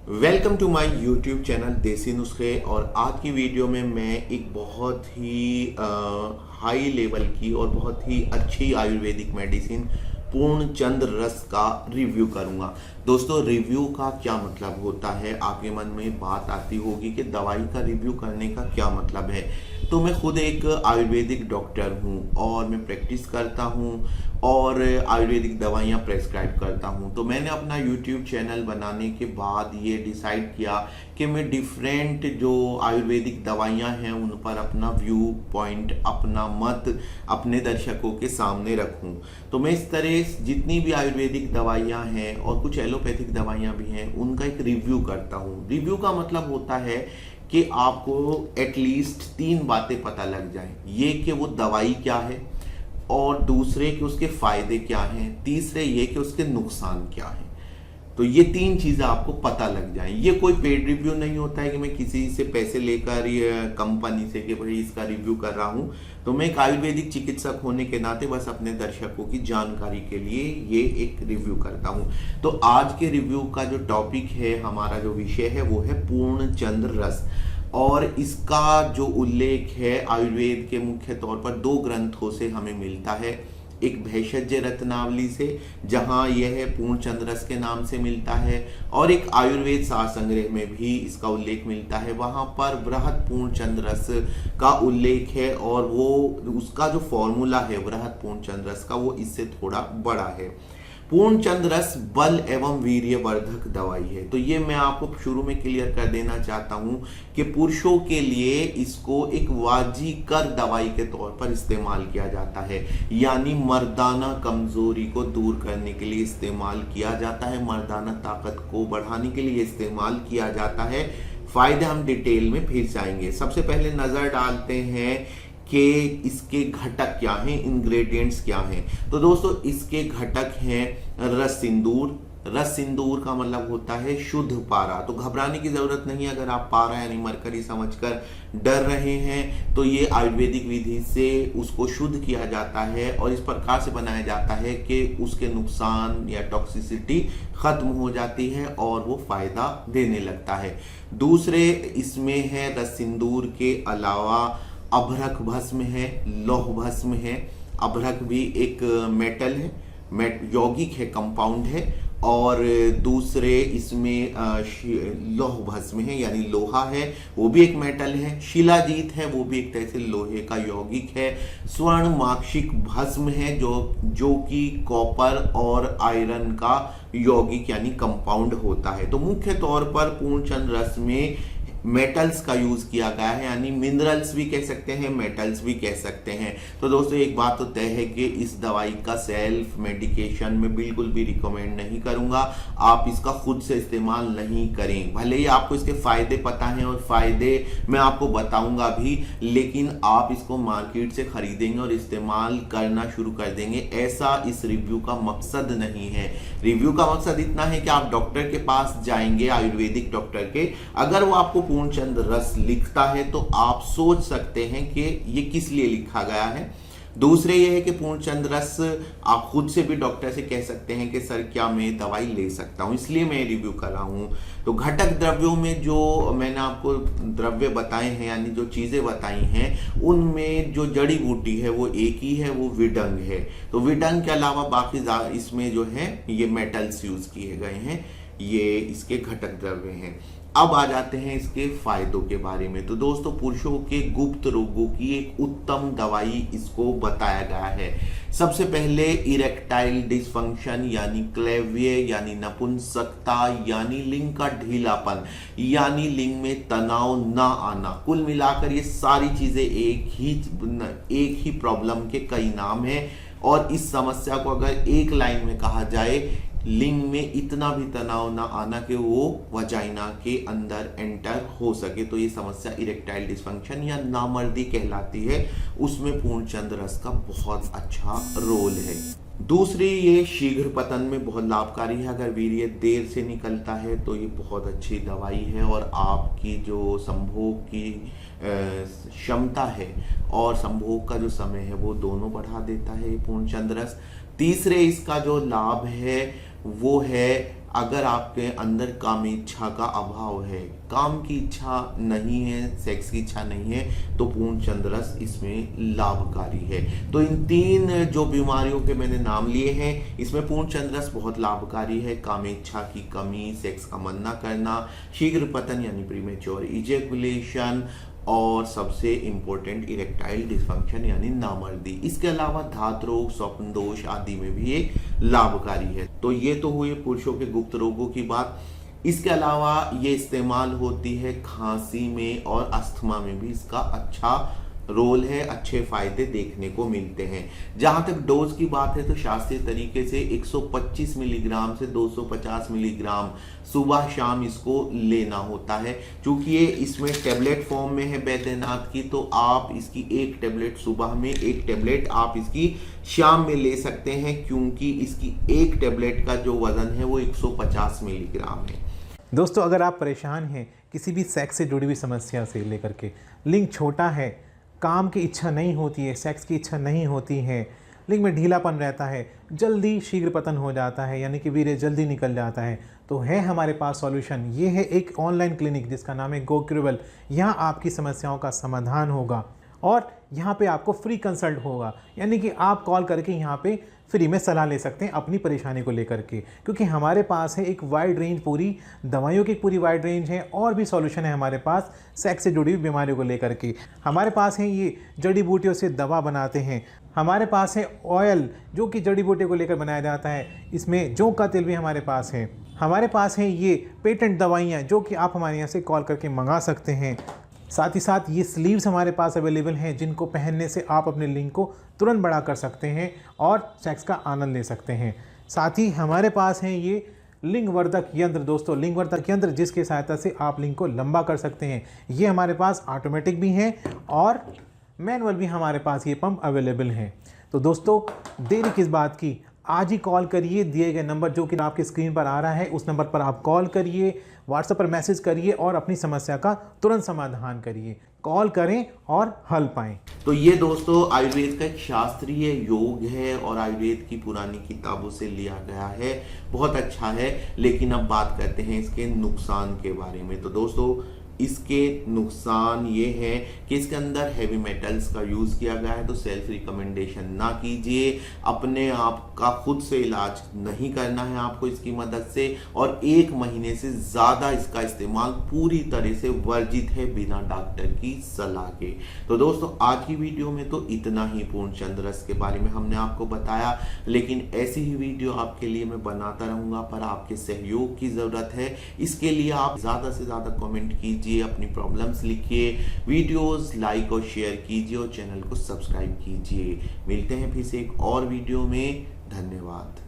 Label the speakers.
Speaker 1: Welcome to my YouTube channel Desi Nuskhe. और आज की वीडियो में मैं एक बहुत ही हाई लेवल की और बहुत ही अच्छी आयुर्वेदिक मेडिसिन पूर्णचंद रस का रिव्यू करूंगा। दोस्तों, रिव्यू का क्या मतलब होता है? आपके मन में बात आती होगी कि दवाई का रिव्यू करने का क्या मतलब है। तो मैं खुद एक आयुर्वेदिक डॉक्टर हूं और मैं प्रैक्टिस करता हूं और आयुर्वेदिक दवाइयाँ प्रेस्क्राइब करता हूँ। तो मैंने अपना यूट्यूब चैनल बनाने के बाद ये डिसाइड किया कि मैं डिफरेंट जो आयुर्वेदिक दवाइयाँ हैं उन पर अपना व्यू पॉइंट, अपना मत अपने दर्शकों के सामने रखूँ। तो मैं इस तरह जितनी भी आयुर्वेदिक दवाइयाँ हैं और कुछ एलोपैथिक दवाइयाँ भी हैं उनका एक रिव्यू करता हूँ। रिव्यू का मतलब होता है कि आपको एटलीस्ट 3 बातें पता लग जाएं। ये कि वो दवाई क्या है, और दूसरे कि उसके फायदे क्या हैं, तीसरे ये कि उसके नुकसान क्या हैं। तो ये 3 चीजें आपको पता लग जाएं। ये कोई पेड रिव्यू नहीं होता है कि मैं किसी से पैसे लेकर या कंपनी से कि भाई इसका रिव्यू कर रहा हूं। तो मैं एक आयुर्वेदिक चिकित्सक होने के नाते बस अपने दर्शकों की जानकारी के लिए ये एक रिव्यू करता हूं। तो आज के रिव्यू का जो टॉपिक है, हमारा जो विषय है, वो है पूर्णचंद रस। और इसका जो उल्लेख है आयुर्वेद के मुख्य तौर पर 2 ग्रंथों से हमें मिलता है। एक भेषज रत्नावली से, जहां यह पूर्णचंद रस के नाम से मिलता है, और एक आयुर्वेद सार संग्रह में भी इसका उल्लेख मिलता है। वहां पर बृहद पूर्णचंद रस का उल्लेख है और वो उसका जो फॉर्मूला है बृहद पूर्णचंद रस का, वो इससे थोड़ा बड़ा है। पूर्णचंद रस बल एवं वीर्यवर्धक दवाई है। तो ये मैं आपको शुरू में क्लियर कर देना चाहता हूं कि पुरुषों के लिए इसको एक वाजीकर दवाई के तौर पर इस्तेमाल किया जाता है, यानी मर्दाना कमजोरी को दूर करने के लिए इस्तेमाल किया जाता है, मर्दाना ताकत को बढ़ाने के लिए इस्तेमाल किया जाता है। फायदे हम डिटेल में फिर जाएंगे। सबसे पहले नजर डालते हैं कि इसके घटक क्या हैं, इंग्रेडिएंट्स क्या हैं। तो दोस्तों, इसके घटक हैं रस सिंदूर। रस सिंदूर का मतलब होता है शुद्ध पारा। तो घबराने की जरूरत नहीं, अगर आप पारा यानी मरकरी समझकर डर रहे हैं तो ये आयुर्वेदिक विधि से उसको शुद्ध किया जाता है और इस प्रकार से बनाया जाता है कि उसके नुकसान या टॉक्सिसिटी खत्म हो जाती है और वो फायदा देने लगता है। दूसरे इसमें है रस सिंदूर के अलावा अभ्रक भस्म है, लौह भस्म है। अभ्रक भी एक मेटल है, यौगिक है, कंपाउंड है। और दूसरे इसमें लौह भस्म है यानी लोहा है, वो भी एक मेटल है। शिलाजीत है, वो भी एक तरह से लोहे का यौगिक है। स्वर्ण माक्षिक भस्म है जो कि कॉपर और आयरन का यौगिक यानी कंपाउंड होता है। तो मुख्य तौर पर पूर्णचंद रस में मेटल्स का यूज किया गया है, यानी मिनरल्स भी कह सकते हैं, मेटल्स भी कह सकते हैं। तो दोस्तों, एक बात तो तय है कि इस दवाई का सेल्फ मेडिकेशन में बिल्कुल भी रिकमेंड नहीं करूंगा। आप इसका खुद से इस्तेमाल नहीं करें। भले ही आपको इसके फायदे पता हैं और फायदे मैं आपको बताऊंगा भी, लेकिन आप इसको मार्केट से खरीदेंगे और इस्तेमाल करना शुरू कर देंगे, ऐसा इस रिव्यू का मकसद नहीं है। रिव्यू का मकसद इतना है कि आप डॉक्टर के पास जाएंगे, आयुर्वेदिक डॉक्टर के, अगर वो आपको पूर्णचंद रस लिखता है तो आप सोच सकते हैं कि ये किस लिए लिखा गया है। दूसरे ये है कि पूर्णचंद रस आप खुद से भी डॉक्टर से कह सकते हैं कि सर क्या मैं दवाई ले सकता हूं, इसलिए मैं रिव्यू कर रहा हूं। तो घटक द्रव्यों में जो मैंने आपको द्रव्य बताए हैं यानी जो चीजें बताई हैं, उनमें जो जड़ी बूटी है वो एक ही है, वो विडंग है। तो विडंग के अलावा बाकी इसमें जो है ये मेटल्स यूज किए गए हैं, ये इसके घटक द्रव्य हैं। अब आ जाते हैं इसके फायदों के बारे में। तो दोस्तों, पुरुषों के गुप्त रोगों की एक उत्तम दवाई इसको बताया गया है। सबसे पहले इरेक्टाइल डिसफंक्शन यानी क्लेव्य यानी नपुंसकता यानी लिंग का ढीलापन यानी लिंग में तनाव ना आना, कुल मिलाकर ये सारी चीजें एक ही प्रॉब्लम के कई नाम हैं। और इस समस्या को अगर एक लाइन में कहा जाए, लिंग में इतना भी तनाव ना आना कि वो वजाइना के अंदर एंटर हो सके, तो ये समस्या इरेक्टाइल डिसफंक्शन या नामर्दी कहलाती है। उसमें पूर्णचंद रस का बहुत अच्छा रोल है। दूसरी, ये शीघ्र पतन में बहुत लाभकारी है। अगर वीर्य देर से निकलता है तो ये बहुत अच्छी दवाई है और आपकी जो संभोग की क्षमता है और संभोग का जो समय है वो दोनों बढ़ा देता है पूर्णचंद रस। तीसरे, इसका जो लाभ है वो है अगर आपके अंदर काम इच्छा का अभाव है, काम की इच्छा नहीं है, सेक्स की इच्छा नहीं है, तो पूर्ण चंद्रस इसमें लाभकारी है। तो इन 3 जो बीमारियों के मैंने नाम लिए हैं, इसमें पूर्ण चंद्रस बहुत लाभकारी है। काम इच्छा की कमी, सेक्स का मन न करना, शीघ्र पतन यानी प्रीमेच्योर इजैकुलेशन, और सबसे इंपॉर्टेंट इरेक्टाइल डिसफंक्शन यानी नामर्दी। इसके अलावा धात रोग, स्वप्न दोष आदि में भी ये लाभकारी है। तो ये तो हुए पुरुषों के गुप्त रोगों की बात। इसके अलावा ये इस्तेमाल होती है खांसी में और अस्थमा में भी इसका अच्छा रोल है, अच्छे फायदे देखने को मिलते हैं। जहां तक डोज की बात है तो शास्त्रीय तरीके से 125 मिलीग्राम से 250 मिलीग्राम सुबह शाम इसको लेना होता है। क्योंकि ये इसमें टेबलेट फॉर्म में है बैद्यनाथ की, तो आप इसकी 1 टेबलेट सुबह में, 1 टेबलेट आप इसकी शाम में ले सकते हैं, क्योंकि इसकी 1 टेबलेट का जो वजन है वो 150 मिलीग्राम है।
Speaker 2: दोस्तों, अगर आप परेशान हैं किसी भी सेक्स से जुड़ी हुई समस्या से लेकर के, लिंग छोटा है, काम की इच्छा नहीं होती है, सेक्स की इच्छा नहीं होती है, लिंग में ढीलापन रहता है, जल्दी शीघ्र पतन हो जाता है यानी कि वीर्य जल्दी निकल जाता है, तो है हमारे पास सॉल्यूशन। ये है एक ऑनलाइन क्लिनिक जिसका नाम है गोक्यूरेबल। यहाँ आपकी समस्याओं का समाधान होगा और यहाँ पे आपको फ्री कंसल्ट होगा, यानी कि आप कॉल करके यहाँ पे फ्री में सलाह ले सकते हैं अपनी परेशानी को लेकर के, क्योंकि हमारे पास है एक वाइड रेंज, पूरी दवाइयों की पूरी वाइड रेंज है और भी सॉल्यूशन है हमारे पास सेक्स से जुड़ी हुई बीमारियों को लेकर के। हमारे पास है ये जड़ी बूटियों से दवा बनाते हैं, हमारे पास है ऑयल जो कि जड़ी बूटियों को लेकर बनाया जाता है, इसमें जौ का तेल भी हमारे पास है, हमारे पास है ये पेटेंट दवाइयाँ जो कि आप हमारे यहाँ से कॉल करके मंगा सकते हैं। साथ ही साथ ये स्लीव्स हमारे पास अवेलेबल हैं जिनको पहनने से आप अपने लिंग को तुरंत बड़ा कर सकते हैं और सेक्स का आनंद ले सकते हैं। साथ ही हमारे पास हैं ये लिंगवर्धक यंत्र। दोस्तों, लिंगवर्धक यंत्र जिसकी सहायता से आप लिंग को लंबा कर सकते हैं। ये हमारे पास ऑटोमेटिक भी हैं और मैनुअल भी हमारे पास ये पंप अवेलेबल हैं। तो दोस्तों, देरी किस बात की, आज ही कॉल करिए। दिए गए नंबर जो कि आपकी स्क्रीन पर आ रहा है उस नंबर पर आप कॉल करिए, व्हाट्सएप पर मैसेज करिए और अपनी समस्या का तुरंत समाधान करिए। कॉल करें और हल पाएं।
Speaker 1: तो ये दोस्तों आयुर्वेद का एक शास्त्रीय योग है और आयुर्वेद की पुरानी किताबों से लिया गया है, बहुत अच्छा है। लेकिन अब बात करते हैं इसके नुकसान के बारे में। तो दोस्तों, इसके नुकसान ये हैं कि इसके अंदर हेवी मेटल्स का यूज़ किया गया है, तो सेल्फ रिकमेंडेशन ना कीजिए। अपने आप का खुद से इलाज नहीं करना है आपको इसकी मदद से, और 1 महीने से ज़्यादा इसका इस्तेमाल पूरी तरह से वर्जित है बिना डॉक्टर की सलाह के। तो दोस्तों, आज की वीडियो में तो इतना ही पूर्ण चंद्रस के बारे में हमने आपको बताया, लेकिन ऐसी ही वीडियो आपके लिए मैं बनाता रहूँगा, पर आपके सहयोग की ज़रूरत है। इसके लिए आप ज़्यादा से ज़्यादा कमेंट कीजिए, अपनी प्रॉब्लम्स लिखिए, वीडियोस लाइक और शेयर कीजिए और चैनल को सब्सक्राइब कीजिए। मिलते हैं फिर से एक और वीडियो में। धन्यवाद।